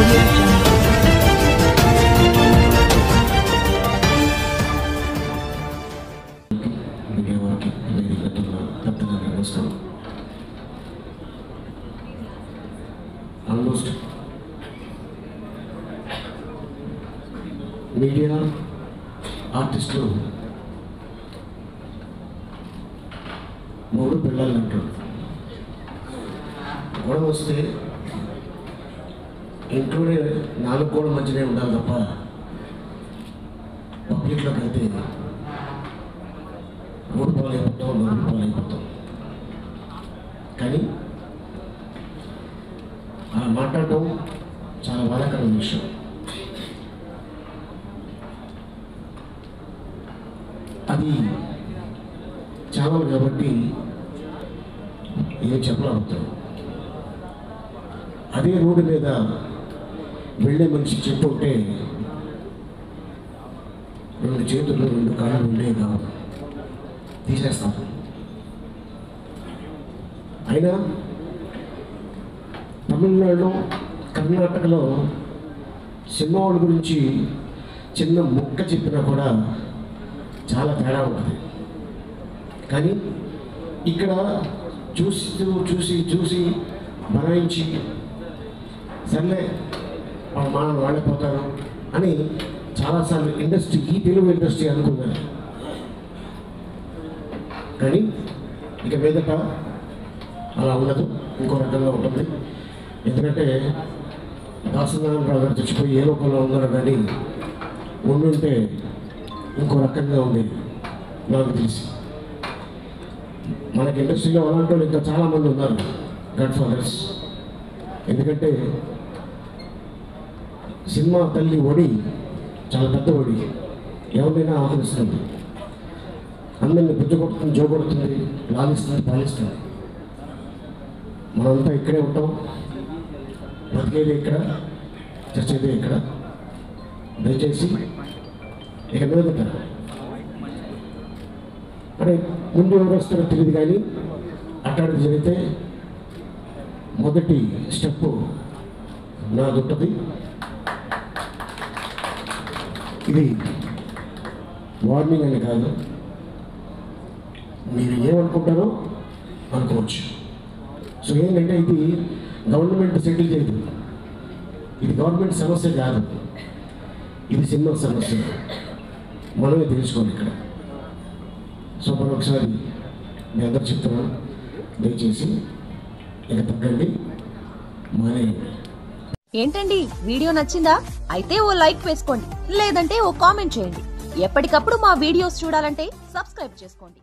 Audio Jungle. Almost media artists మూడు పిల్లలు అంటారు. గొడవ వస్తే ఇంట్లోనే నాలుగు గోడ మధ్యనే ఉండాలి తప్ప పబ్లిక్లోకి వెళ్తే రోడ్డు పాలైపోతాం, నోరు పాలైపోతాం. కానీ అలా మాట్లాడటం చాలా బాధాకరమైన విషయం. అది ఛానల్ కాబట్టి ఏం చెప్పలేకపోతాం. అదే రోడ్డు మీద వెళ్ళే మనిషి చెప్పుంటే రెండు చేతులు రెండు కాళ్ళు ఉండేవి కావు, తీసేస్తాం. అయినా తమిళనాడు, కర్ణాటకలో సినిమా వాళ్ళ గురించి చిన్న ముక్క చెప్పినా కూడా చాలా తేడా ఉంటుంది. కానీ ఇక్కడ చూసి బనాయించి సర్లే వాళ్ళే పోతారు అని చాలాసార్లు ఇండస్ట్రీ, ఈ తెలుగు ఇండస్ట్రీ అనుకున్నారు. కానీ ఇక మీదట అలా ఉండదు, ఇంకో రకంగా ఉంటుంది. ఎందుకంటే దాసనారాయణరావు గారు చచ్చిపోయి ఏ లోకంలో ఉన్నారో కానీ ఉండుంటే ఇంకో రకంగా ఉండేది నాకు తెలిసి. మనకి ఇండస్ట్రీలో అలాంటి వాళ్ళు ఇంకా చాలామంది ఉన్నారు, గాడ్ ఫాదర్స్. ఎందుకంటే సినిమా తల్లి ఒడి చాలా పెద్ద ఒడి, ఎవరినైనా ఆహ్వానిస్తుంది, అందరినీ బుజ్జగొడుతుంది, జోగొడుతుంది, లాలిస్తుంది, పాలిస్తుంది. మనంతా ఇక్కడే ఉంటాం, బతికేది ఇక్కడ, చచ్చేది ఇక్కడ. దయచేసి ఇక మీదట అంటే ముందు ఎవరు వస్తారో తెలియదు, కానీ అట్లాంటి జరిగితే మొదటి స్టెప్ నాది ఉంటుంది. ఇది వార్నింగ్ అని కాదు, మీరు ఏమనుకుంటారో అనుకోవచ్చు. సో ఏంటంటే ఇది గవర్నమెంట్ సెటిల్ చేయదు, ఇది గవర్నమెంట్ సమస్య కాదు, ఇది సినిమా సమస్య. మనమే తెలుసుకోవాలి ఇక్కడ. సో మరొకసారి మీ అందరు చెప్తున్నాను, దయచేసి ఇక తగ్గండి, మానేయండి. ఏంటండి వీడియో నచ్చిందా? అయితే ఓ లైక్ వేసుకోండి, లేదంటే ఓ కామెంట్ చేయండి. ఎప్పటికప్పుడు మా వీడియోస్ చూడాలంటే సబ్స్క్రైబ్ చేసుకోండి.